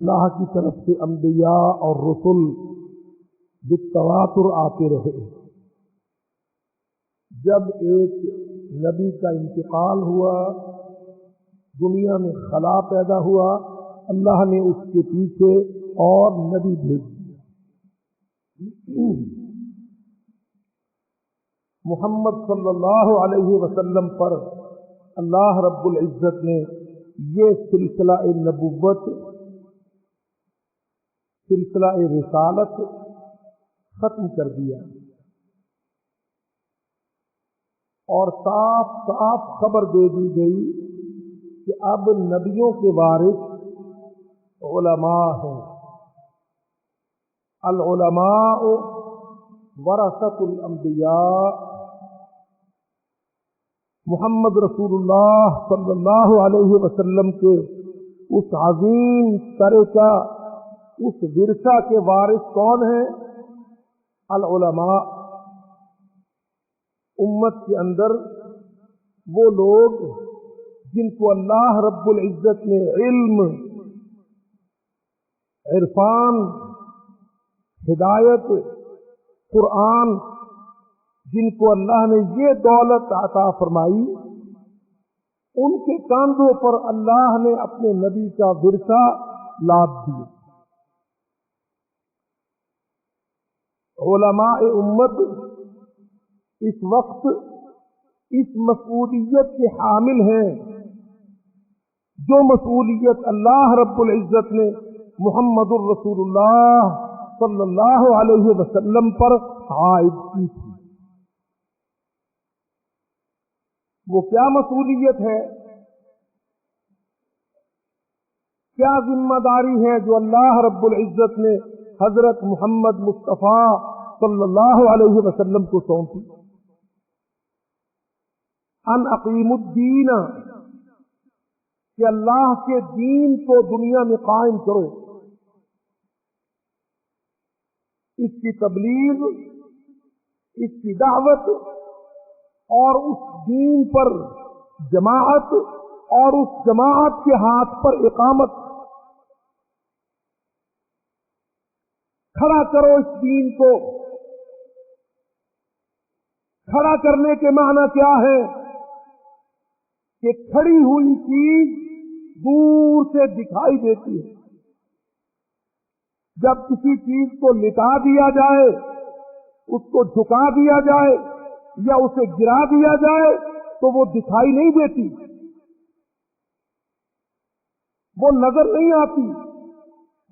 اللہ کی طرف سے انبیاء اور رسل بالتواتر آتے رہے۔ جب ایک نبی کا انتقال ہوا، دنیا میں خلا پیدا ہوا، اللہ نے اس کے پیچھے اور نبی بھیج دیا۔ محمد صلی اللہ علیہ وسلم پر اللہ رب العزت نے یہ سلسلہ نبوت، سلسلہ رسالت ختم کر دیا اور صاف صاف خبر دے دی گئی کہ اب نبیوں کے وارث علماء ہیں۔ العلماء ورثۃ الانبیاء۔ محمد رسول اللہ صلی اللہ علیہ وسلم کے اس عظیم ترکہ، اس ورثہ کے وارث کون ہیں؟ العلماء۔ امت کے اندر وہ لوگ جن کو اللہ رب العزت نے علم، عرفان، ہدایت، قرآن، جن کو اللہ نے یہ دولت عطا فرمائی، ان کے کاندھوں پر اللہ نے اپنے نبی کا ورثہ لاد دیا۔ علماء امت اس وقت اس مسئولیت کے حامل ہیں جو مسئولیت اللہ رب العزت نے محمد الرسول اللہ صلی اللہ علیہ وسلم پر عائد کی تھی۔ وہ کیا مسئولیت ہے، کیا ذمہ داری ہے جو اللہ رب العزت نے حضرت محمد مصطفیٰ صلی اللہ علیہ وسلم کو سونپی؟ ان اقیم الدین، کہ اللہ کے دین کو دنیا میں قائم کرو، اس کی تبلیغ، اس کی دعوت اور اس دین پر جماعت اور اس جماعت کے ہاتھ پر اقامت، کھڑا کرو اس دین کو۔ کھڑا کرنے کے معنی کیا ہے؟ کہ کھڑی ہوئی چیز دور سے دکھائی دیتی ہے۔ جب کسی چیز کو لٹا دیا جائے، اس کو جھکا دیا جائے یا اسے گرا دیا جائے تو وہ دکھائی نہیں دیتی، وہ نظر نہیں آتی،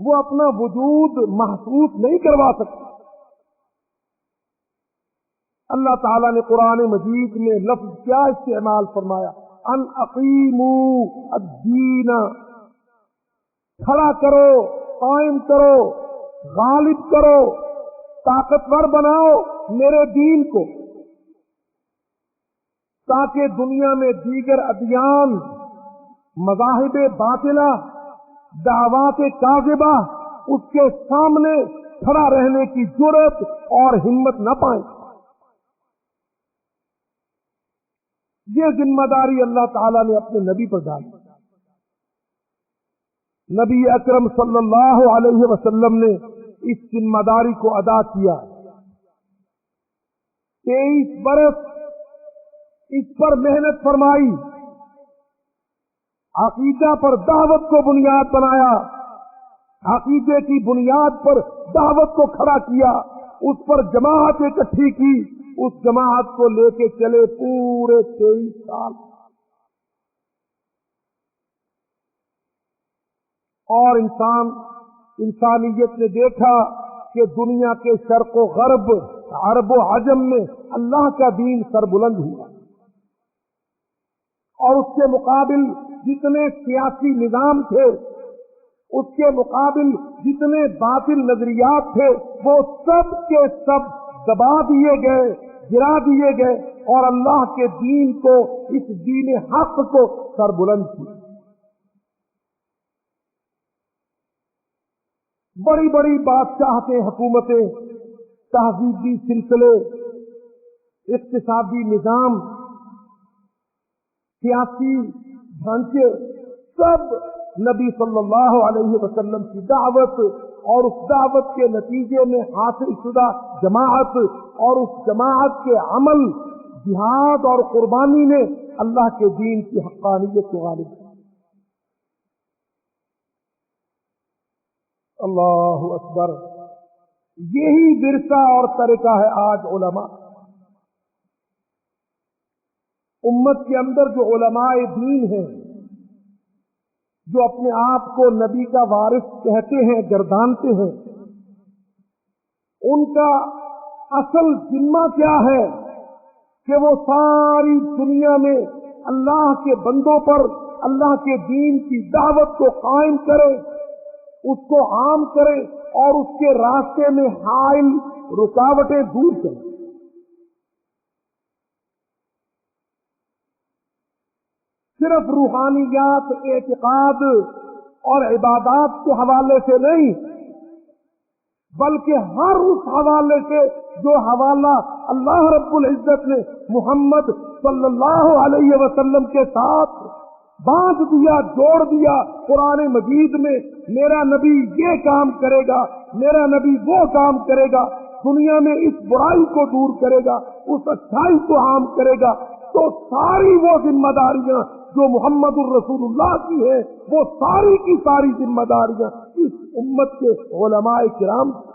وہ اپنا وجود محسوس نہیں کروا سکتی۔ اللہ تعالیٰ نے قرآن مجید میں لفظ کیا استعمال فرمایا؟ ان اقیموا الدین، کھڑا کرو، قائم کرو، غالب کرو، طاقتور بناؤ میرے دین کو، تاکہ دنیا میں دیگر ادیان، مذاہب باطلہ، دعوات کاذبہ اس کے سامنے کھڑا رہنے کی جرأت اور ہمت نہ پائیں۔ یہ ذمہ داری اللہ تعالیٰ نے اپنے نبی پر ڈالی۔ نبی اکرم صلی اللہ علیہ وسلم نے اس ذمہ داری کو ادا کیا۔ 23 برس اس پر محنت فرمائی، عقیدہ پر دعوت کو بنیاد بنایا، عقیدے کی بنیاد پر دعوت کو کھڑا کیا، اس پر جماعت اکٹھی کی، اس جماعت کو لے کے چلے پورے 23 سال۔ اور انسانیت نے دیکھا کہ دنیا کے شرق و غرب، عرب و عجم میں اللہ کا دین سربلند ہوا، اور اس کے مقابل جتنے سیاسی نظام تھے، اس کے مقابل جتنے باطل نظریات تھے، وہ سب کے سب دبا دیے گئے، گرا دیے گئے، اور اللہ کے دین کو، اس دین حق کو سربلند کیا۔ بڑی بڑی بادشاہتیں، حکومتیں، تہذیبی سلسلے، اقتصادی نظام، سیاسی ڈھانچے، سب نبی صلی اللہ علیہ وسلم کی دعوت اور اس دعوت کے نتیجے میں حاصل شدہ جماعت اور اس جماعت کے عمل، جہاد اور قربانی نے اللہ کے دین کی حقانیت کو غالب کیا۔ اللہ اکبر! یہی ورثہ اور طریقہ ہے آج علماء امت کے اندر، جو علماء دین ہیں، جو اپنے آپ کو نبی کا وارث کہتے ہیں، گردانتے ہیں، ان کا اصل ذمہ کیا ہے کہ وہ ساری دنیا میں اللہ کے بندوں پر اللہ کے دین کی دعوت کو قائم کرے، اس کو عام کرے اور اس کے راستے میں حائل رکاوٹیں دور کرے۔ صرف روحانیات، اعتقاد اور عبادات کے حوالے سے نہیں، بلکہ ہر اس حوالے سے جو حوالہ اللہ رب العزت نے محمد صلی اللہ علیہ وسلم کے ساتھ باندھ دیا، جوڑ دیا قرآن مجید میں، میرا نبی یہ کام کرے گا، میرا نبی وہ کام کرے گا، دنیا میں اس برائی کو دور کرے گا، اس اچھائی کو عام کرے گا، تو ساری وہ ذمہ داریاں جو محمد الرسول اللہ کی ہیں، وہ ساری کی ساری ذمہ داریاں اس امت کے علماء کرام کی۔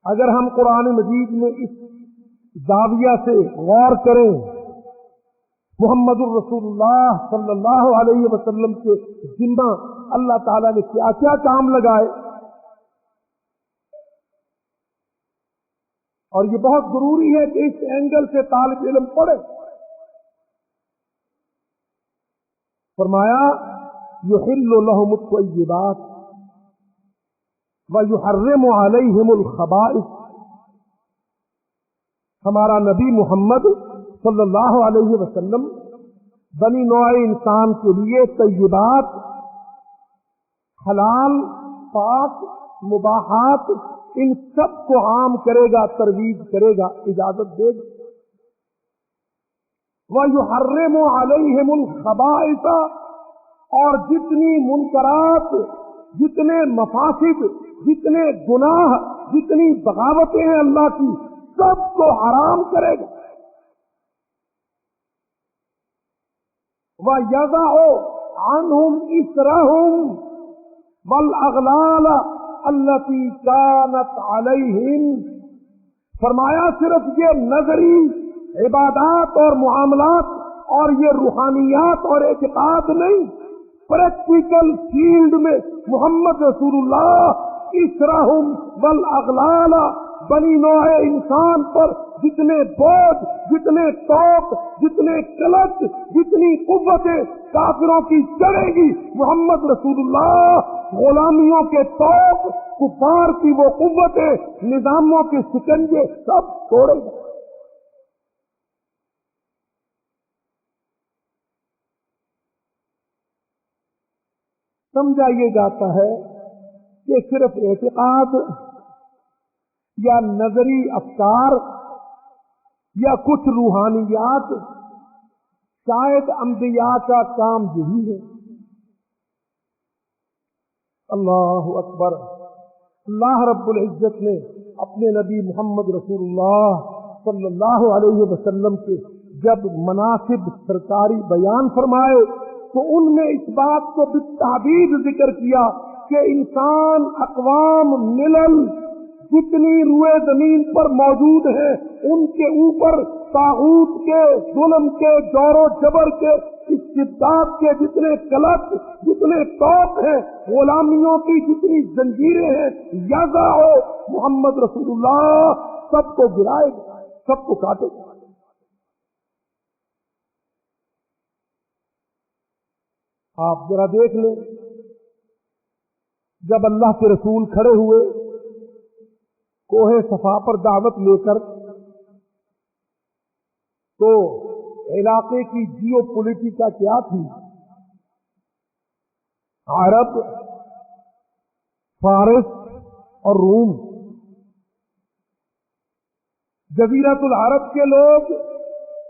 اگر ہم قرآن مجید میں اس زاویہ سے غور کریں، محمد الرسول اللہ صلی اللہ علیہ وسلم کے ذمہ اللہ تعالیٰ نے کیا کیا کام لگائے، اور یہ بہت ضروری ہے کہ اس اینگل سے طالب علم پڑھے۔ فرمایا یحل لهم الطیبات ویحرم علیہم الخبائث۔ ہمارا نبی محمد صلی اللہ علیہ وسلم بنی نوع انسان کے لیے طیبات، حلال، پاک، مباحات، ان سب کو عام کرے گا، ترویج کرے گا، اجازت دے گا۔ وَيُحَرِّمُ عَلَيْهِمُ الْخَبَائِثَ، اور جتنی منکرات، جتنے مفاسد، جتنے گناہ، جتنی بغاوتیں ہیں اللہ کی، سب کو حرام کرے گا۔ وَيَضَعُ عَنْهُمْ إِصْرَهُمْ وَالْأَغْلَالَ الَّتِي كَانَتْ عَلَيْهِمْ۔ فرمایا صرف یہ نظری عبادات اور معاملات اور یہ روحانیات اور اعتقاد نہیں، پریکٹیکل فیلڈ میں محمد رسول اللہ اسرہم والاغلال، بنی نوع انسان پر جتنے بوجھ، جتنے توق، جتنے کلچ، جتنی قوتیں کافروں کی چڑھے گی، محمد رسول اللہ غلامیوں کے توق، کفار کی وہ قوتیں، نظاموں کے شکنجے سب توڑے گا۔ سمجھا یہ جاتا ہے کہ صرف اعتقاد یا نظری افکار یا کچھ روحانیات شاید انبیاء کا کام یہی ہے۔ اللہ اکبر! اللہ رب العزت نے اپنے نبی محمد رسول اللہ صلی اللہ علیہ وسلم کے جب مناسب سرکاری بیان فرمائے تو ان میں اس بات کو بالتحدید ذکر کیا کہ انسان، اقوام، ملل جتنی روئے زمین پر موجود ہیں، ان کے اوپر طاغوت کے، ظلم کے، جور و جبر کے، استبداد کے جتنے کلک، جتنے توق ہیں، غلامیوں کی جتنی زنجیریں ہیں، یزا ہو محمد رسول اللہ سب کو گرائے گا، سب کو کاٹے گا۔ آپ ذرا دیکھ لیں، جب اللہ کے رسول کھڑے ہوئے کوہ صفا پر دعوت لے کر، تو علاقے کی جیو پولیٹیکا کیا تھی؟ عرب، فارس اور روم۔ جزیرۃ العرب کے لوگ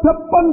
56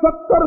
70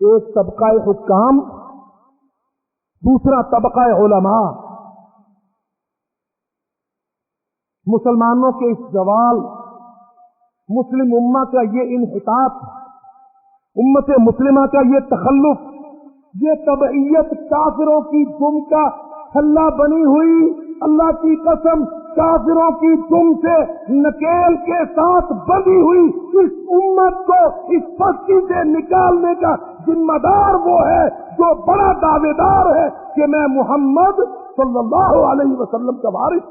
ایک طبقہ حکام، دوسرا طبقہ علماء. مسلمانوں کے اس زوال، مسلم امہ کا یہ انحطاط، امت مسلمہ کا یہ تخلف، یہ طبعیت کافروں کی دم کا چھلا بنی ہوئی، اللہ کی قسم کافروں کی دم سے نکیل کے ساتھ بندھی ہوئی اس امت کو اس پستی سے نکالنے کا ذمہ دار وہ ہے جو بڑا دعوے دار ہے کہ میں محمد صلی اللہ علیہ وسلم کا وارث.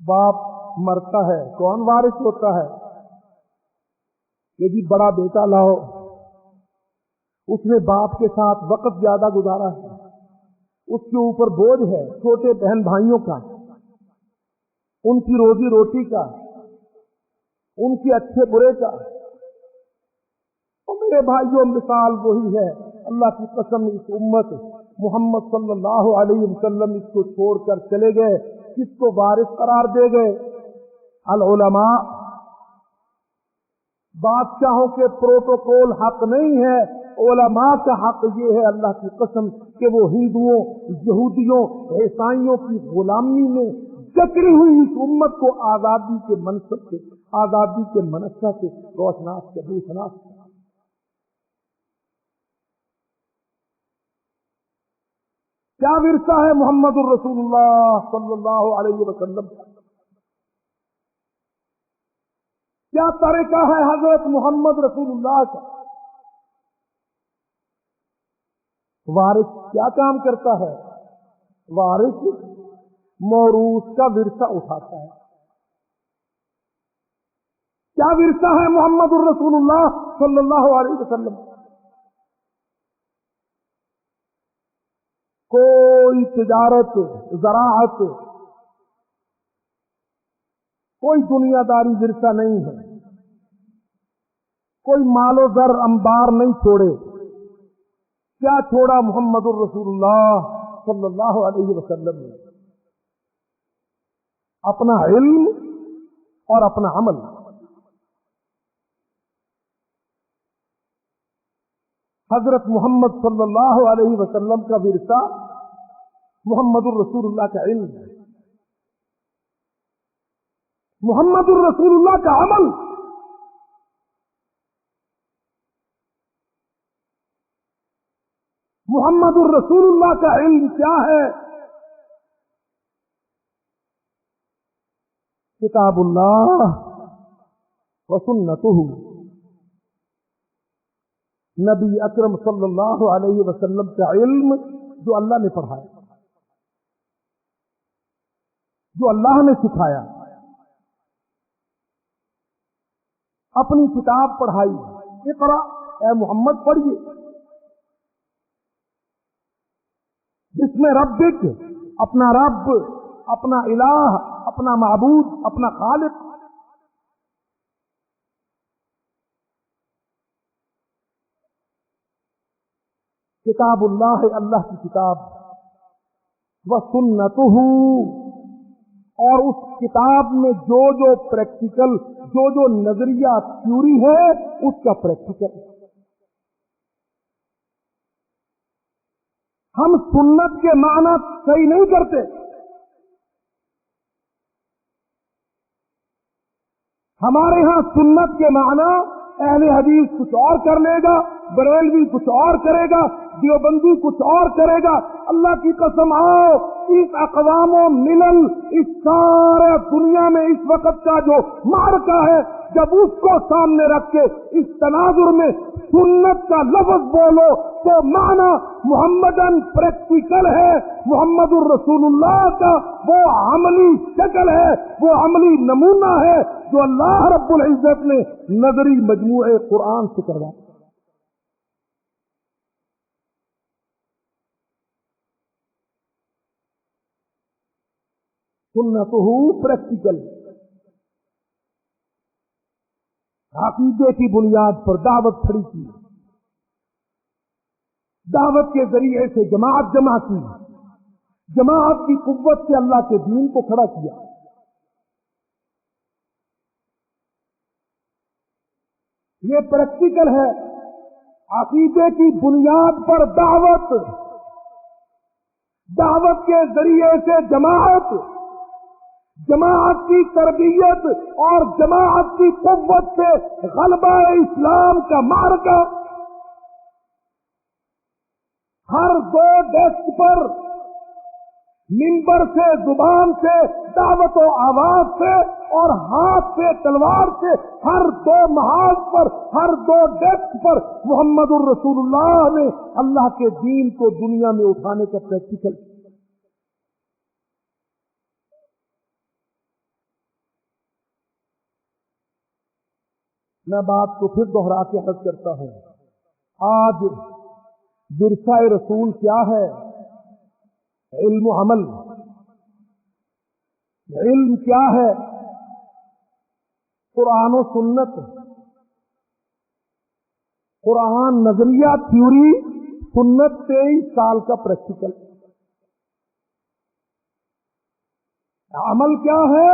باپ مرتا ہے، کون وارث ہوتا ہے؟ یہ جی بڑا بیٹا لاؤ، اس نے باپ کے ساتھ وقت زیادہ گزارا ہے، اس کے اوپر بوجھ ہے چھوٹے بہن بھائیوں کا، ان کی روزی روٹی کا، ان کے اچھے برے کا. اور میرے بھائیوں مثال وہی ہے، اللہ کی قسم اس امت محمد صلی اللہ علیہ وسلم اس کو چھوڑ کر چلے گئے، کس کو وارث قرار دے گئے؟ العلماء. بادشاہوں کے پروٹوکول حق نہیں ہے، علماء کا حق یہ ہے اللہ کی قسم کہ وہ ہندوؤں، یہودیوں، عیسائیوں کی غلامی میں جکڑی ہوئی اس امت کو آزادی کے منصب سے، آزادی کے منشا سے روشناس کے روشناس. کیا ورثہ ہے محمد الرسول اللہ صلی اللہ علیہ وسلم کا؟ کیا طریقہ ہے حضرت محمد رسول اللہ کا؟ وارث کیا کام کرتا ہے؟ وارث موروث کا ورثہ اٹھاتا ہے. کیا ورثہ ہے محمد الرسول اللہ صلی اللہ علیہ وسلم؟ کوئی تجارت، زراعت، کوئی دنیا داری ورثہ نہیں ہے، کوئی مال و زر انبار نہیں چھوڑے. کیا چھوڑا محمد الرسول اللہ صلی اللہ علیہ وسلم نے؟ اپنا علم اور اپنا عمل. حضرت محمد صلی اللہ علیہ وسلم کا ورثہ محمد الرسول اللہ کا علم ہے، محمد الرسول اللہ کا عمل. محمد الرسول اللہ کا علم کیا ہے؟ کتاب اللہ و سنتہ. نبی اکرم صلی اللہ علیہ وسلم کا علم جو اللہ نے پڑھایا، جو اللہ نے سکھایا، اپنی کتاب پڑھائی. اقرا اے محمد پڑھیے، جس میں ربک، اپنا رب، اپنا الہ، اپنا معبود، اپنا خالق. کتاب اللہ ہے اللہ کی کتاب، وسنتہ، اور اس کتاب میں جو جو پریکٹیکل، جو جو نظریہ تھیوری ہے اس کا پریکٹیکل. ہم سنت کے معنی صحیح نہیں کرتے. ہمارے ہاں سنت کے معنی اہل حدیث کچھ اور کر لے گا، بریلوی کچھ اور کرے گا، دیوبندی کچھ اور کرے گا. اللہ کی قسم آؤ، اس اقوام و ملل، اس سارے دنیا میں اس وقت کا جو معرکہ ہے، جب اس کو سامنے رکھ کے اس تناظر میں سنت کا لفظ بولو تو معنی محمدن پریکٹیکل ہے، محمد الرسول اللہ کا وہ عملی شکل ہے، وہ عملی نمونہ ہے جو اللہ رب العزت نے نظری مجموعے قرآن سے کروا. سنتہ پریکٹیکل، عقیدے کی بنیاد پر دعوت کھڑی کی، دعوت کے ذریعے سے جماعت جمع کی، جماعت کی قوت سے اللہ کے دین کو کھڑا کیا. یہ پریکٹیکل ہے. عقیدے کی بنیاد پر دعوت کے ذریعے سے جماعت کی تربیت اور جماعت کی قوت سے غلبہ اسلام کا معرکہ. ہر 2 ڈیسک پر منبر سے، زبان سے، دعوت و آواز سے اور ہاتھ سے، تلوار سے، ہر 2 محاذ پر، ہر 2 ڈیسک پر محمد الرسول اللہ نے اللہ کے دین کو دنیا میں اٹھانے کا پریکٹیکل. میں بات کو پھر دوہرا کے عرض کرتا ہوں. آج ورثہ رسول کیا ہے؟ علم و عمل. علم کیا ہے؟ قرآن و سنت. قرآن نظریہ تھیوری، سنت 23 سال کا پریکٹیکل. عمل کیا ہے؟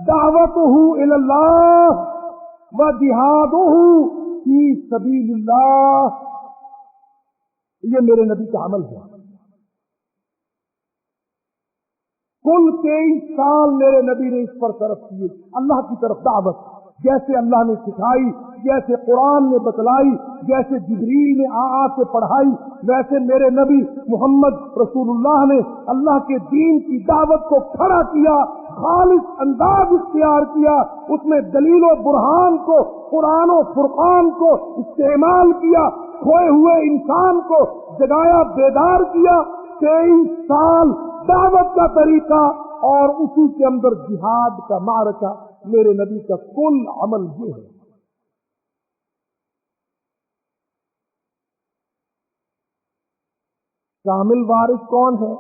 دعوتہ الی اللہ و جہادہ فی سبیل اللہ. یہ میرے نبی کا عمل ہے. کل 23 سال میرے نبی نے اس پر صرف کیے. اللہ کی طرف دعوت جیسے اللہ نے سکھائی، جیسے قرآن نے بتلائی، جیسے جبریل نے آ کے پڑھائی، ویسے میرے نبی محمد رسول اللہ نے اللہ کے دین کی دعوت کو کھڑا کیا، خالص انداز اختیار کیا. اس میں دلیل و برہان کو، قرآن و فرقان کو استعمال کیا، کھوئے ہوئے انسان کو جگایا، بیدار کیا. 23 سال دعوت کا طریقہ اور اسی کے اندر جہاد کا معرکہ. میرے نبی کا کل عمل یہ ہے. کامل وارث کون ہے؟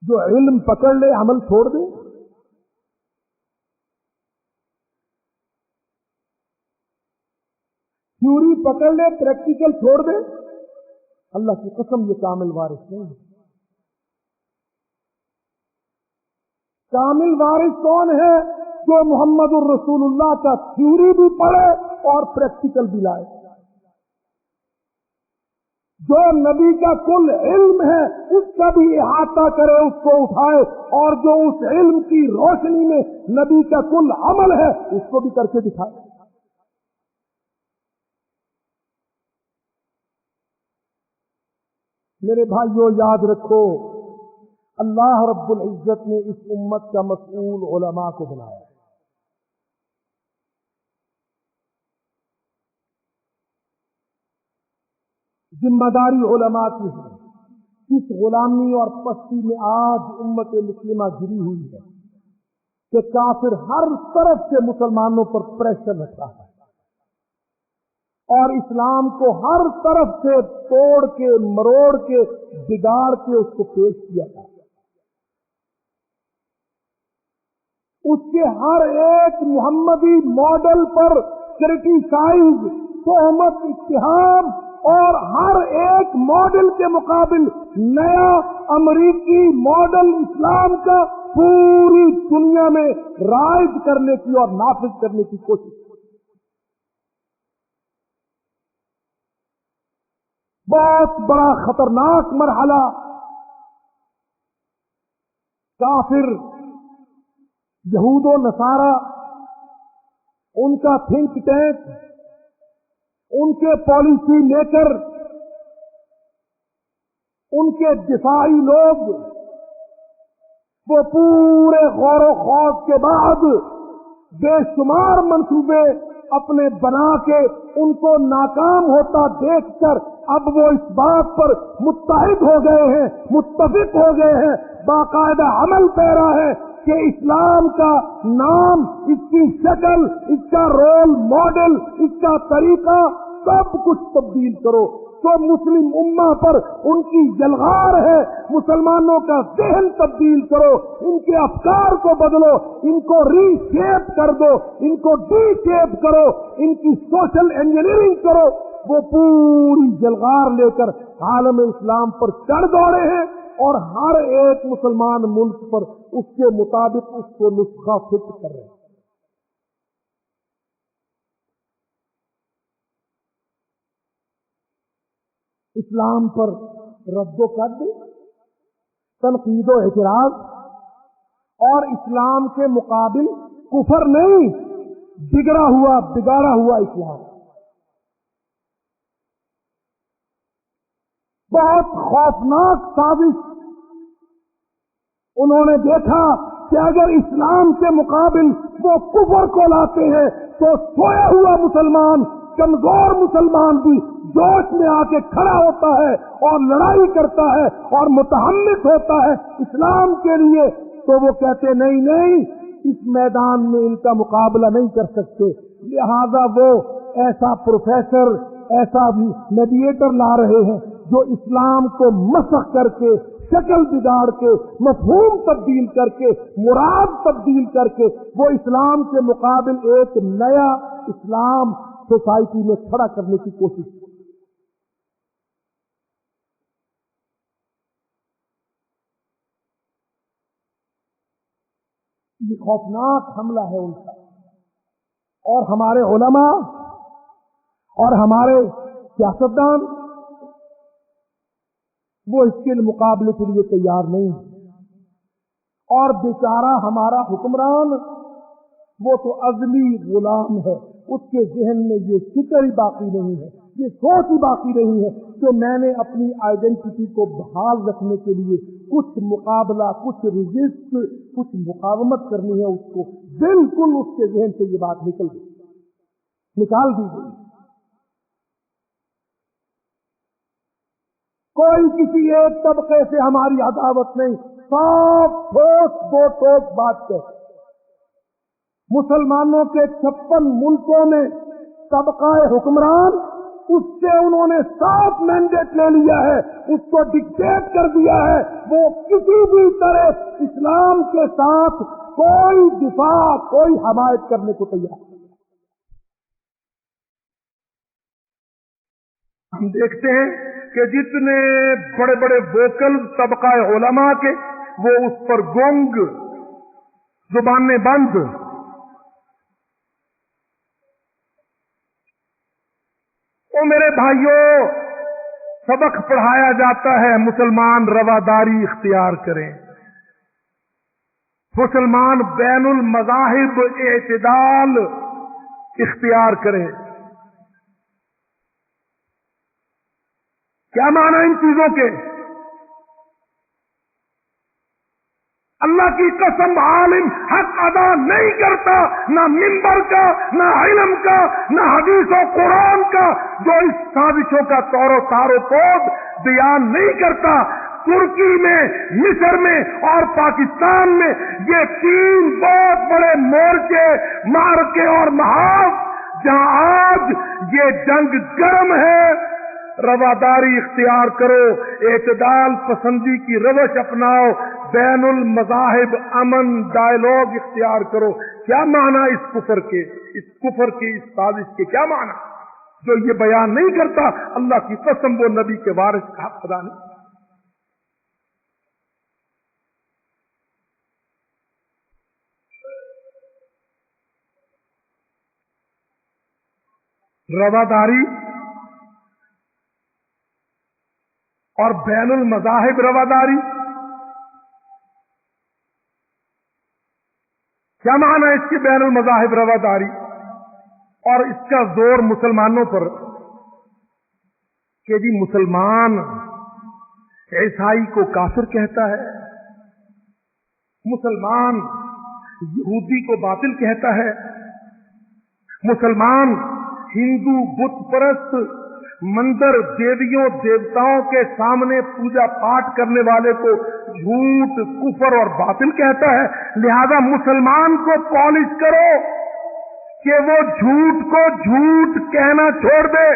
جو علم پکڑ لے، عمل چھوڑ دے. تھیوری پکڑ لے، پریکٹیکل چھوڑ دے. اللہ کی قسم یہ کامل وارث نہیں ہے. کامل وارث کون ہے؟ جو محمد الرسول اللہ کا تھیوری بھی پڑھے اور پریکٹیکل بھی لائے. جو نبی کا کل علم ہے اس کا بھی احاطہ کرے، اس کو اٹھائے، اور جو اس علم کی روشنی میں نبی کا کل عمل ہے اس کو بھی کر کے دکھائے. میرے بھائیو یاد رکھو، اللہ رب العزت نے اس امت کا مسئول علماء کو بنایا. ذمہ داری علماء کی ہے. اس غلامی اور پستی میں آج امت مسلمہ گری ہوئی ہے کہ کافر ہر طرف سے مسلمانوں پر پریشر رکھ رہا ہے اور اسلام کو ہر طرف سے توڑ کے، مروڑ کے، بگاڑ کے اس کو پیش کیا تھا. اس کے ہر ایک محمدی ماڈل پر کرٹیسائز، تہمت، اتہام، اور ہر ایک ماڈل کے مقابل نیا امریکی ماڈل اسلام کا پوری دنیا میں رائج کرنے کی اور نافذ کرنے کی کوشش. بہت بڑا خطرناک مرحلہ. کافر، یہود و نصارہ، ان کا تھنک ٹینک، ان کے پالیسی میکر، ان کے دفاعی لوگ، وہ پورے غور و خوض کے بعد بے شمار منصوبے اپنے بنا کے ان کو ناکام ہوتا دیکھ کر اب وہ اس بات پر متحد ہو گئے ہیں، متفق ہو گئے ہیں، باقاعدہ عمل پیرا ہے کہ اسلام کا نام، اس کی شکل، اس کا رول ماڈل، اس کا طریقہ، سب کچھ تبدیل کرو. تو مسلم امہ پر ان کی جلغار ہے. مسلمانوں کا ذہن تبدیل کرو، ان کے افکار کو بدلو، ان کو ری شیپ کر دو، ان کو ڈی شیپ کرو، ان کی سوشل انجینئرنگ کرو. وہ پوری جلغار لے کر عالم اسلام پر چڑھ دوڑے ہیں اور ہر ایک مسلمان ملک پر اس کے مطابق اس کو نسخہ فٹ کر رہے ہیں. اسلام پر رد و قد، تنقید و اعتراض، اور اسلام کے مقابل کفر نہیں، بگاڑا ہوا اسلام۔ بہت خوفناک سازش۔ انہوں نے دیکھا کہ اگر اسلام کے مقابل وہ کفر کو لاتے ہیں تو سویا ہوا مسلمان، کمزور مسلمان بھی جوش میں آ کے کھڑا ہوتا ہے اور لڑائی کرتا ہے اور متحمس ہوتا ہے اسلام کے لیے، تو وہ کہتے نہیں، اس میدان میں ان کا مقابلہ نہیں کر سکتے، لہذا وہ ایسا پروفیسر، ایسا میڈیٹر لا رہے ہیں جو اسلام کو مسخ کر کے، شکل بگاڑ کے، مفہوم تبدیل کر کے، مراد تبدیل کر کے وہ اسلام کے مقابل ایک نیا اسلام سوسائٹی میں کھڑا کرنے کی کوشش کی۔ یہ خوفناک حملہ ہے ان کا، اور ہمارے علماء اور ہمارے سیاستدان وہ اس کے مقابلے کے لیے تیار نہیں ہیں، اور بیچارہ ہمارا حکمران وہ تو ازلی غلام ہے، اس کے ذہن میں یہ فکر ہی باقی نہیں ہے، یہ سوچ ہی باقی نہیں ہے کہ میں نے اپنی آئیڈینٹی کو بحال رکھنے کے لیے کچھ مقابلہ، کچھ ریزسٹ، کچھ مقاومت کرنی ہے۔ اس کو بالکل اس کے ذہن سے یہ بات نکال دی گئی۔ کوئی کسی ایک طبقے سے ہماری عداوت نہیں، صاف ٹھوس دو ٹوک بات کہتے۔ مسلمانوں کے 56 ملکوں میں طبقہ حکمران، اس سے انہوں نے صاف مینڈیٹ لے لیا ہے، اس کو ڈکٹیٹ کر دیا ہے، وہ کسی بھی طرح اسلام کے ساتھ کوئی دفاع، کوئی حمایت کرنے کو تیار نہیں۔ ہم دیکھتے ہیں کہ جتنے بڑے بڑے ووکل طبقہ علماء کے، وہ اس پر گونگ، زبانیں بند۔ او میرے بھائیوں، سبق پڑھایا جاتا ہے مسلمان رواداری اختیار کریں، مسلمان بین المذاہب اعتدال اختیار کریں۔ کیا معنی ان چیزوں کے؟ اللہ کی قسم عالم حق ادا نہیں کرتا، نہ منبر کا، نہ علم کا، نہ حدیث و قرآن کا، جو اس سازشوں کا طور و تار و پود بیان نہیں کرتا۔ ترکی میں، مصر میں اور پاکستان میں یہ 3 بہت بڑے مورچے، معرکے اور محاذ جہاں آج یہ جنگ گرم ہے۔ رواداری اختیار کرو، اعتدال پسندی کی روش اپناؤ، بین المذاہب امن ڈائیلاگ اختیار کرو۔ کیا معنی اس کفر کے، اس سازش کے کیا معنی؟ جو یہ بیان نہیں کرتا، اللہ کی قسم وہ نبی کے وارث کا حق ادا نہیں۔ رواداری اور بین المذاہب رواداری، کیا معنی ہے اس کی بین المذاہب رواداری؟ اور اس کا زور مسلمانوں پر کہ جی مسلمان عیسائی کو کافر کہتا ہے، مسلمان یہودی کو باطل کہتا ہے، مسلمان ہندو بت پرست مندر دیویوں دیوتاؤں کے سامنے پوجا پاٹ کرنے والے کو جھوٹ، کفر اور باطل کہتا ہے۔ لہذا مسلمان کو پالش کرو کہ وہ جھوٹ کو جھوٹ کہنا چھوڑ دے،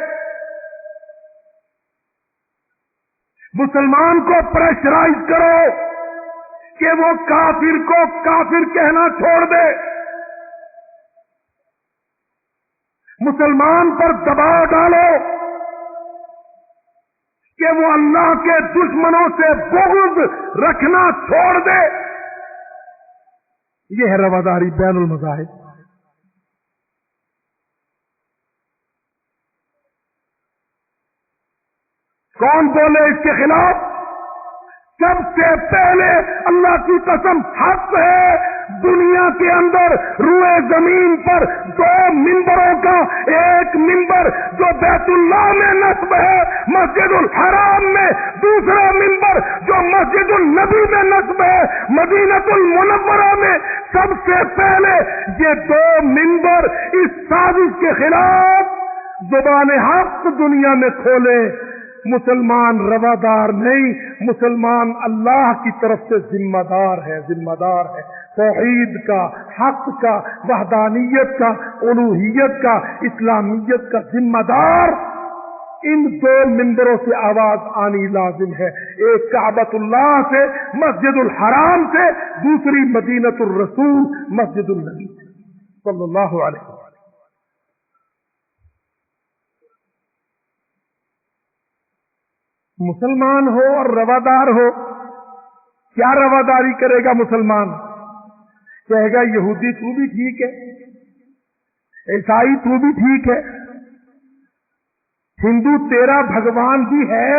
مسلمان کو پریشرائز کرو کہ وہ کافر کو کافر کہنا چھوڑ دے، مسلمان پر دباؤ ڈالو کہ وہ اللہ کے دشمنوں سے بغض رکھنا چھوڑ دے۔ یہ ہے رواداری بین المذاہب۔ کون بولے اس کے خلاف؟ سب سے پہلے اللہ کی قسم حق ہے، دنیا کے اندر روئے زمین پر 2 منبروں کا ایک منبر جو بیت اللہ میں نصب ہے مسجد الحرام میں، دوسرا منبر جو مسجد النبی میں نصب ہے مدینۃ المنورہ میں، سب سے پہلے یہ 2 منبر اس سازش کے خلاف زبان حق دنیا میں کھولے۔ مسلمان روادار نہیں، مسلمان اللہ کی طرف سے ذمہ دار ہے، ذمہ دار ہے توحید کا، حق کا، وحدانیت کا، الوہیت کا، اسلامیت کا ذمہ دار۔ ان 2 منبروں سے آواز آنی لازم ہے، ایک کعبۃ اللہ سے مسجد الحرام سے، دوسری مدینۃ الرسول مسجد النبی صلی اللہ علیہ وسلم۔ مسلمان ہو اور روادار ہو، کیا رواداری کرے گا مسلمان؟ کہے گا یہودی تو بھی ٹھیک ہے، عیسائی تو بھی ٹھیک ہے، ہندو تیرا بھگوان بھی ہے،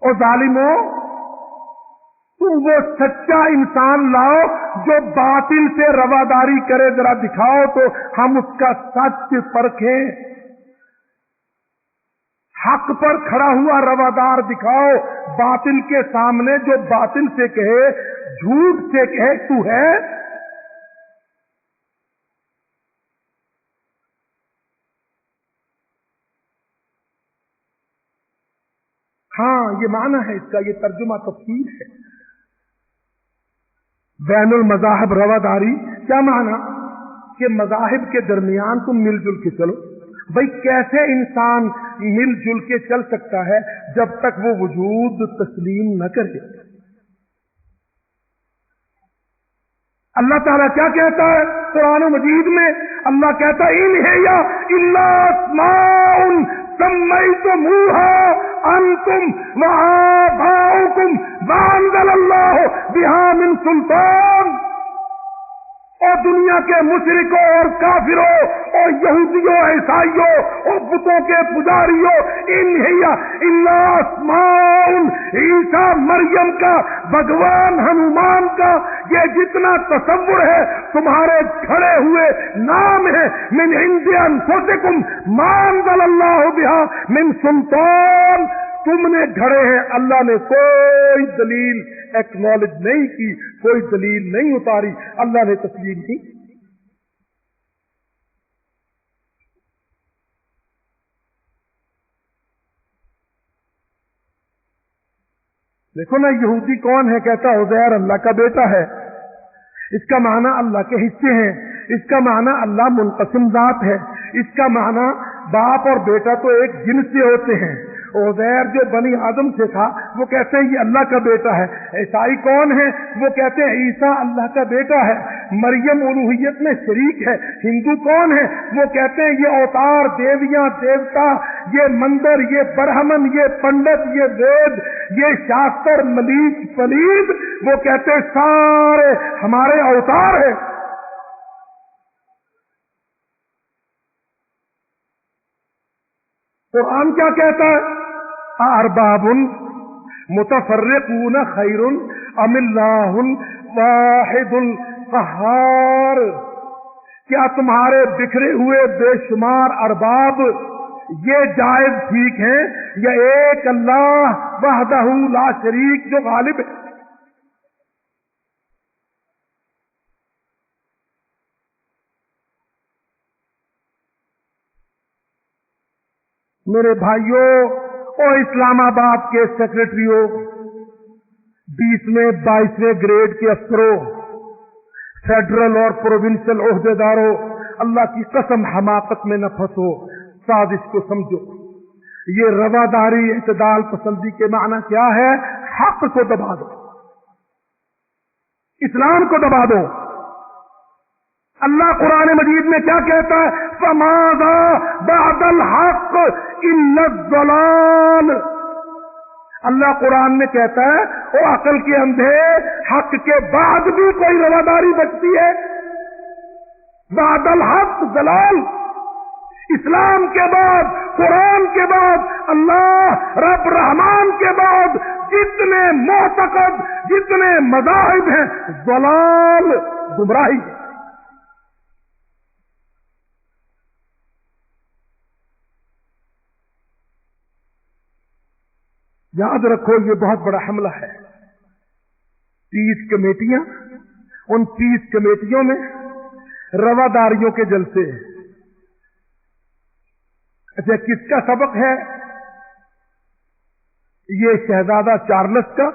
اور ظالموں تم وہ سچا انسان لاؤ جو باطل سے رواداری کرے، ذرا دکھاؤ تو ہم اس کا سچ پرکھیں۔ حق پر کھڑا ہوا روادار دکھاؤ، باطل کے سامنے جو باطل سے کہے، جھوٹ سے کہے تو ہے۔ ہاں یہ معنی ہے اس کا، یہ ترجمہ تفسیر ہے۔ بین المذاہب رواداری کیا معنی؟ کہ مذاہب کے درمیان تم مل جل کے چلو۔ بھئی کیسے انسان مل جل کے چل سکتا ہے جب تک وہ وجود تسلیم نہ کرے؟ اللہ تعالیٰ کیا کہتا ہے قرآن مجید میں؟ اللہ کہتا ہے ان ہے یا الا اسماء سمیتموها انتم وآباؤکم ما انزل اللہ بہا من سلطان۔ اور دنیا کے مشرکوں اور کافروں اور یہودیوں عیسائیوں اور بتوں کے پجاریوں، ان ہی الا اسماء، عیسیٰ مریم کا، بھگوان ہنومان کا، یہ جتنا تصور ہے تمہارے کھڑے ہوئے نام ہے، من عند انفسکم ما انزل اللہ بہا من سلطان۔ تم نے گھڑے ہیں، اللہ نے کوئی دلیل ایکنالج نہیں کی، کوئی دلیل نہیں اتاری، اللہ نے تسلیم کی۔ دیکھو نا یہودی کون ہے؟ کہتا عزیر اللہ کا بیٹا ہے، اس کا معنی اللہ کے حصے ہیں، اس کا معنی اللہ منقسم ذات ہے، اس کا معنی باپ اور بیٹا تو ایک جنس سے ہوتے ہیں۔ عزیر جو بنی آدم سے تھا وہ کہتے ہیں یہ اللہ کا بیٹا ہے۔ عیسائی کون ہے؟ وہ کہتے ہیں عیسیٰ اللہ کا بیٹا ہے، مریم الوہیت میں شریک ہے۔ ہندو کون ہے؟ وہ کہتے ہیں یہ اوتار، دیویاں، دیوتا، یہ مندر، یہ برہمن، یہ پنڈت، یہ وید، یہ شاستر، ملیک، پلید، وہ کہتے ہیں سارے ہمارے اوتار ہیں۔ قرآن کیا کہتا ہے؟ ارباب متفرقون خیر ام اللہ الواحد القہار۔ کیا تمہارے بکھرے ہوئے بے شمار ارباب یہ جائز ٹھیک ہیں یا ایک اللہ وحدہ لا شریک جو غالب ہے؟ میرے بھائیوں اور اسلام آباد کے سیکرٹریوں، 20ویں 22ویں گریڈ کے افسروں، فیڈرل اور پروونشل عہدے داروں، اللہ کی قسم حماقت میں نہ پھنسو، سازش کو سمجھو۔ یہ رواداری، اعتدال پسندی کے معنی کیا ہے؟ حق کو دبا دو، اسلام کو دبا دو۔ اللہ قرآن مجید میں کیا کہتا ہے؟ فَمَاذَا بَعْدَ الْحَقِّ إِلَّا الضَّلَالُ۔ اللہ قرآن میں کہتا ہے او عقل کے اندھے، حق کے بعد بھی کوئی رواداری بچتی ہے؟ بعد الحق ضلال، اسلام کے بعد قرآن کے بعد اللہ رب رحمان کے بعد جتنے معتقد جتنے مذاہب ہیں ضلال گمراہی ہے. یاد رکھو یہ بہت بڑا حملہ ہے. 30 کمیٹیاں، ان 30 کمیٹیوں میں رواداریوں کے جلسے. اچھا کس کا سبق ہے؟ یہ شہزادہ چارلس کا،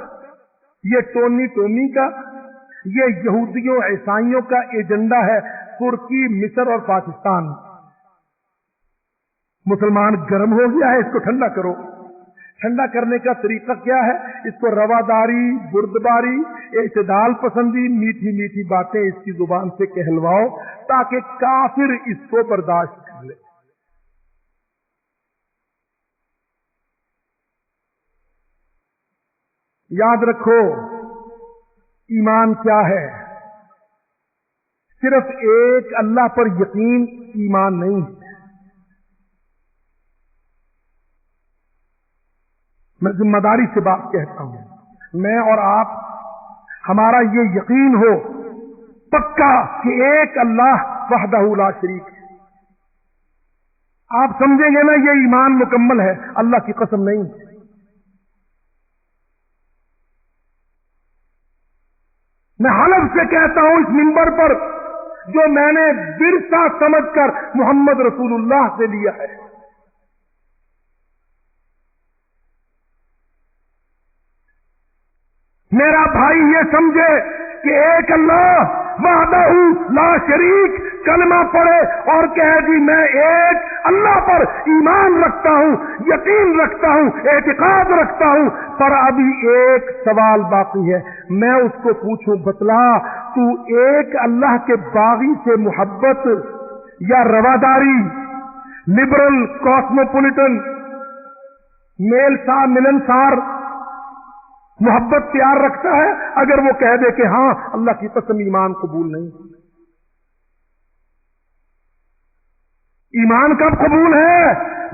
یہ ٹومی کا، یہ یہودیوں عیسائیوں کا ایجنڈا ہے. ترکی، مصر اور پاکستان. مسلمان گرم ہو گیا ہے، اس کو ٹھنڈا کرو. ٹھنڈا کرنے کا طریقہ کیا ہے؟ اس کو رواداری، بردباری، اعتدال پسندی، میٹھی میٹھی باتیں اس کی زبان سے کہلواؤ تاکہ کافر اس کو برداشت کر لے. یاد رکھو ایمان کیا ہے؟ صرف ایک اللہ پر یقین ایمان نہیں ہے. میں ذمہ داری سے بات کہتا ہوں، میں اور آپ ہمارا یہ یقین ہو پکا کہ ایک اللہ وحدہ لا شریک ہے. آپ سمجھیں گے نا یہ ایمان مکمل ہے، اللہ کی قسم نہیں. میں حلف سے کہتا ہوں اس منبر پر، جو میں نے ورثہ سمجھ کر محمد رسول اللہ سے لیا ہے. میرا بھائی یہ سمجھے کہ ایک اللہ وحدہ لا شریک کلمہ پڑھے اور کہے جی میں ایک اللہ پر ایمان رکھتا ہوں، یقین رکھتا ہوں، اعتقاد رکھتا ہوں. پر ابھی ایک سوال باقی ہے. میں اس کو پوچھوں بتلا تو ایک اللہ کے باغی سے محبت یا رواداری، لبرل کاسموپولیٹن ملنسار محبت پیار رکھتا ہے؟ اگر وہ کہہ دے کہ ہاں اللہ کی قسم ایمان قبول نہیں. ایمان کب قبول ہے؟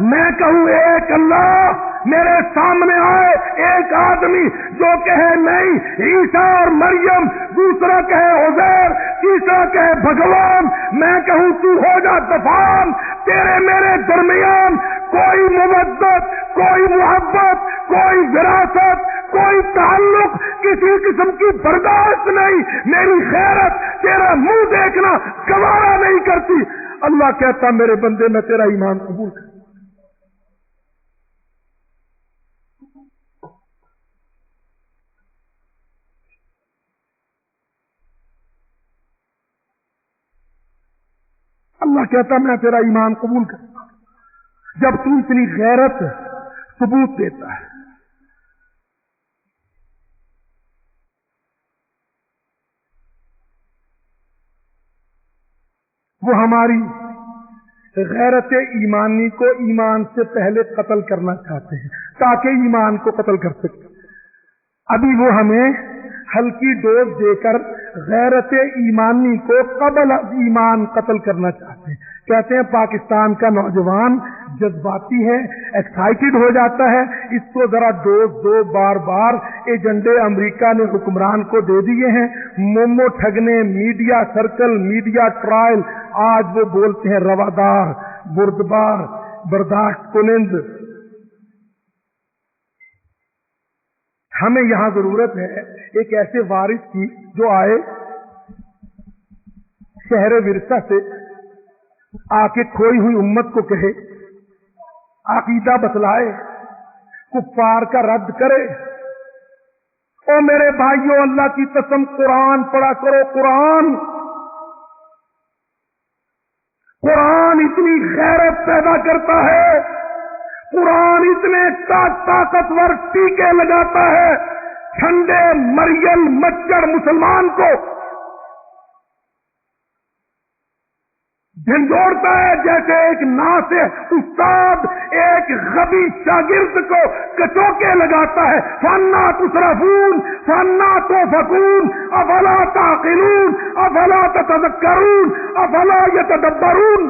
میں کہوں ایک اللہ، میرے سامنے آئے ایک آدمی جو کہے نہیں عیسیٰ اور مریم، دوسرا کہے عزیر، تیسرا کہے بھگوان، میں کہوں تو ہو جا دفان. تیرے میرے درمیان کوئی مودت، کوئی محبت، کوئی وراثت، کوئی تعلق، کسی قسم کی برداشت نہیں. میری غیرت تیرا منہ دیکھنا گوارا نہیں کرتی. اللہ کہتا میرے بندے میں تیرا ایمان قبول کر. اللہ کہتا میں تیرا ایمان قبول کرتا ہوں جب تو اتنی غیرت ثبوت دیتا ہے. وہ ہماری غیرت ایمانی کو ایمان سے پہلے قتل کرنا چاہتے ہیں تاکہ ایمان کو قتل کر سکیں. ابھی وہ ہمیں ہلکی ڈوز دے کر غیرت ایمانی کو قبل ایمان قتل کرنا چاہتے ہیں. کہتے ہیں پاکستان کا نوجوان جذباتی ہے، ایکسائٹڈ ہو جاتا ہے، اس کو ذرا ڈوز دو. بار بار ایجنڈے امریکہ نے حکمران کو دے دیے ہیں. مومو ٹھگنے، میڈیا سرکل، میڈیا ٹرائل. آج وہ بولتے ہیں روادار، بردبار، برداشت کنند. ہمیں یہاں ضرورت ہے ایک ایسے وارث کی جو آئے شہر ورثہ سے آ کے کھوئی ہوئی امت کو کہے، عقیدہ بتلائے، کفار کا رد کرے. او میرے بھائیوں اللہ کی قسم قرآن پڑھا کرو. قرآن اتنی غیرت پیدا کرتا ہے، قرآن اتنے طاقتور ٹیکے لگاتا ہے ٹھنڈے مریل مچھر مسلمان کو جھنجھوڑتا ہے جیسے ایک ناصح استاد ایک غبی شاگرد کو کچوکے لگاتا ہے. فَأَنَّىٰ تُصْرَفُونَ فَأَنَّىٰ تُؤْفَكُونَ أَفَلَا تَعْقِلُونَ أَفَلَا تَتَذَكَّرُونَ أَفَلَا يَتَدَبَّرُونَ.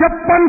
56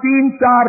3-4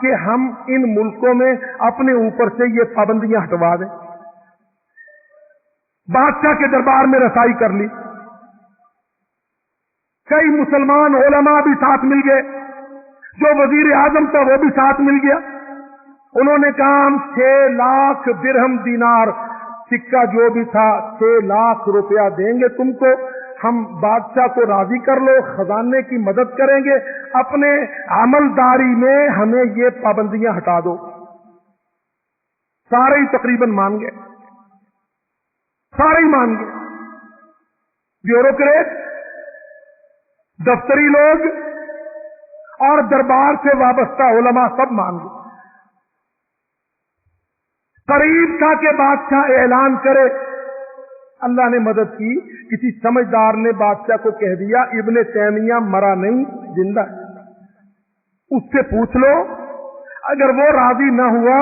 کہ ہم ان ملکوں میں اپنے اوپر سے یہ پابندیاں ہٹوا دیں. بادشاہ کے دربار میں رسائی کر لی. کئی مسلمان علماء بھی ساتھ مل گئے, جو وزیر اعظم تھا وہ بھی ساتھ مل گیا. انہوں نے کہا ہم 6 لاکھ درہم دینار, سکہ جو بھی تھا 6 لاکھ روپیہ دیں گے تم کو, ہم بادشاہ کو راضی کر لو, خزانے کی مدد کریں گے, اپنے عملداری میں ہمیں یہ پابندیاں ہٹا دو. سارے ہی تقریباً مان گئے, سارے ہی مان گئے. بیوروکریٹ, دفتری لوگ اور دربار سے وابستہ علماء سب مان گئے. قریب تھا کہ بادشاہ اعلان کرے. اللہ نے مدد کی, کسی سمجھدار نے بادشاہ کو کہہ دیا ابن تیمیہ مرا نہیں, زندہ ہے, اس سے پوچھ لو, اگر وہ راضی نہ ہوا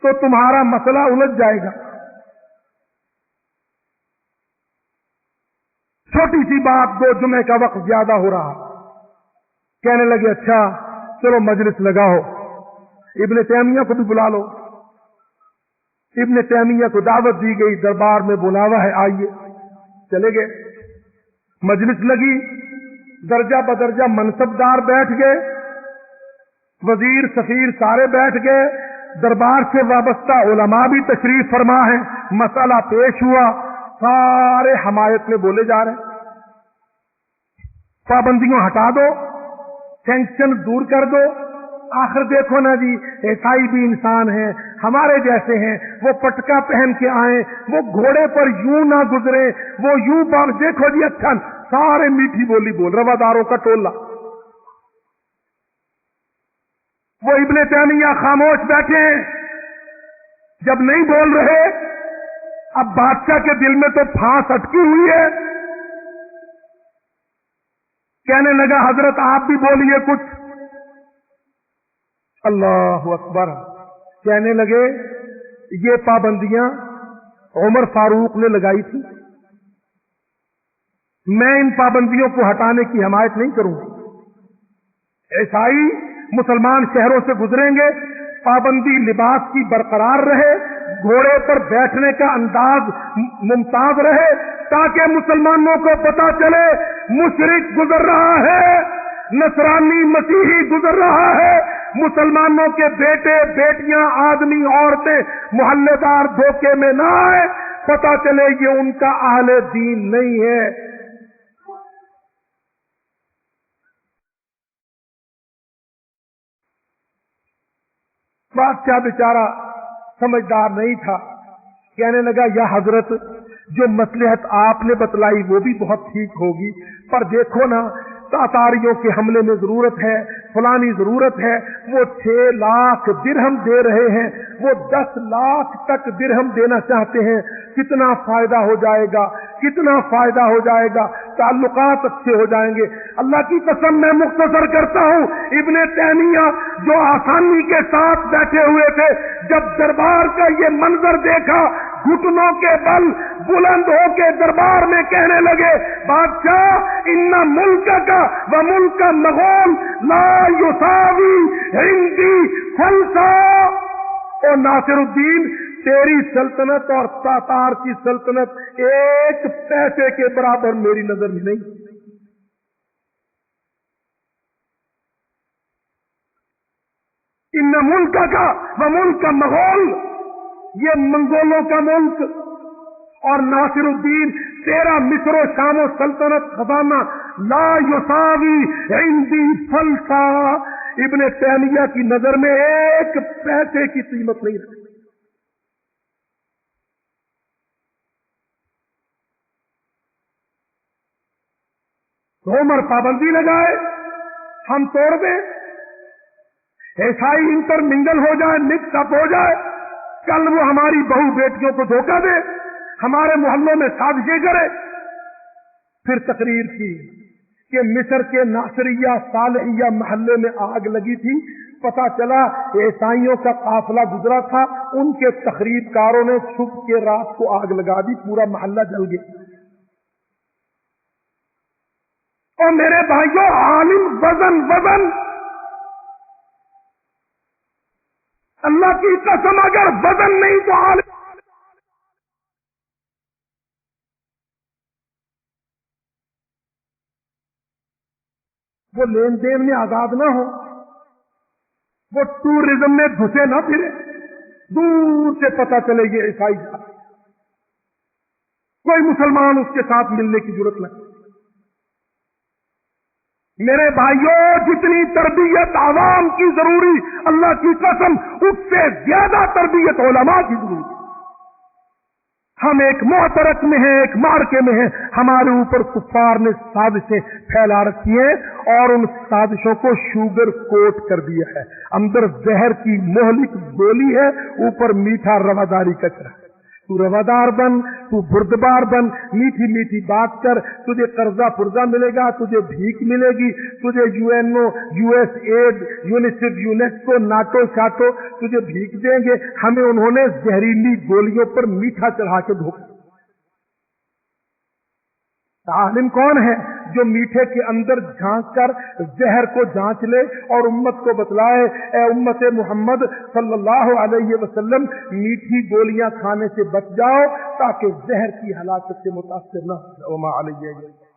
تو تمہارا مسئلہ الجھ جائے گا. چھوٹی سی بات, 2 جمعے کا وقت زیادہ ہو رہا. کہنے لگے اچھا چلو مجلس لگاؤ, ابن تیمیہ کو بھی بلا لو. ابن تیمیہ کو دعوت دی گئی, دربار میں بلاوا ہے, آئیے. چلے گئے, مجلس لگی, درجہ بدرجہ منصبدار بیٹھ گئے, وزیر سفیر سارے بیٹھ گئے, دربار سے وابستہ علماء بھی تشریف فرما ہیں. مسئلہ پیش ہوا, سارے حمایت میں بولے جا رہے ہیں پابندیوں ہٹا دو, سینکشن دور کر دو. آخر دیکھو نا جی, عیسائی بھی انسان ہیں, ہمارے جیسے ہیں, وہ پٹکا پہن کے آئیں, وہ گھوڑے پر یوں نہ گزرے, وہ یوں بار, دیکھو جی اچھا, سارے میٹھی بولی بول, رواداروں کا ٹولہ. وہ ابن تیمیہ خاموش بیٹھے ہیں, جب نہیں بول رہے, اب بادشاہ کے دل میں تو پھانس اٹکی ہوئی ہے. کہنے لگا حضرت آپ بھی بولیے کچھ. اللہ اکبر. کہنے لگے یہ پابندیاں عمر فاروق نے لگائی تھی, میں ان پابندیوں کو ہٹانے کی حمایت نہیں کروں گا. عیسائی مسلمان شہروں سے گزریں گے, پابندی لباس کی برقرار رہے, گھوڑے پر بیٹھنے کا انداز ممتاز رہے, تاکہ مسلمانوں کو پتا چلے مشرک گزر رہا ہے, نصرانی مسیحی گزر رہا ہے, مسلمانوں کے بیٹے بیٹیاں آدمی عورتیں محلے دار دھوکے میں نہ آئے, پتا چلے یہ ان کا اہل دین نہیں ہے. بادشاہ بیچارہ سمجھدار نہیں تھا, کہنے لگا یا حضرت جو مصلحت آپ نے بتلائی وہ بھی بہت ٹھیک ہوگی, پر دیکھو نا تاتاریوں کے حملے میں ضرورت ہے, فلانی ضرورت ہے, وہ 6 لاکھ درہم دے رہے ہیں, وہ 10 لاکھ تک درہم دینا چاہتے ہیں, کتنا فائدہ ہو جائے گا, کتنا فائدہ ہو جائے گا, تعلقات اچھے ہو جائیں گے. اللہ کی قسم میں مختصر کرتا ہوں, ابن تیمیہ جو آسانی کے ساتھ بیٹھے ہوئے تھے, جب دربار کا یہ منظر دیکھا, گھٹنوں کے بل بلند ہو کے دربار میں کہنے لگے بادشاہ ان ملک کا و ملک مغول لا یساوی عندی فلسا. او ناصر الدین, تیری سلطنت اور تاتار کی سلطنت 1 پیسے کے برابر میری نظر میں نہیں. ان ملک کا و ملک مغول, یہ منگولوں کا ملک, اور ناصر الدین تیرا مصر و شام و سلطنت خزانہ لا یساوی عندی فلسا. ابن تیمیہ کی نظر میں 1 پیسے کی قیمت نہیں رکھتی. عمر پابندی لگائے, ہم توڑ دیں, عیسائی انٹر منگل ہو جائے, مکس اپ ہو جائے, کل وہ ہماری بہو بیٹیوں کو دھوکہ دے, ہمارے محلوں میں سازشیں کرے. پھر تقریر کی کہ مصر کے ناصریہ صالحیہ محلے میں آگ لگی تھی, پتا چلا عیسائیوں کا قافلہ گزرا تھا, ان کے تخریب کاروں نے چھپ کے رات کو آگ لگا دی, پورا محلہ جل گیا. اور میرے بھائیوں, عالم وزن اللہ کی قسم اگر وزن نہیں تو عالم وہ لین دین میں آزاد نہ ہو، وہ ٹورزم میں گھسے نہ پھرے، دور سے پتہ چلے یہ عیسائی جا، کوئی مسلمان اس کے ساتھ ملنے کی ضرورت نہیں۔ میرے بھائیوں، جتنی تربیت عوام کی ضروری، اللہ کی قسم اس سے زیادہ تربیت علماء کی ضروری۔ ہم ایک معترک میں ہیں، ایک مارکے میں ہیں، ہمارے اوپر کفار نے سازشیں پھیلا رکھی ہیں اور ان سازشوں کو شوگر کوٹ کر دیا ہے۔ اندر زہر کی مہلک گولی ہے، اوپر میٹھا رواداری کا چرا۔ تو روادار بن، تو بردبار بن، میٹھی میٹھی بات کر، تجھے قرضہ پرزہ ملے گا، تجھے بھیک ملے گی، تجھے UNO، USAID، UNICEF, UNESCO, NATO شاٹو تجھے بھیک دیں گے۔ ہمیں انہوں نے زہریلی گولیوں پر میٹھا چڑھا کے دھوکا۔ عالم کون ہے جو میٹھے کے اندر جھانک کر زہر کو جانچ لے اور امت کو بتلائے، اے امت محمد صلی اللہ علیہ وسلم، میٹھی گولیاں کھانے سے بچ جاؤ تاکہ زہر کی ہلاکت سے متاثر نہ ہو۔ وما علیہ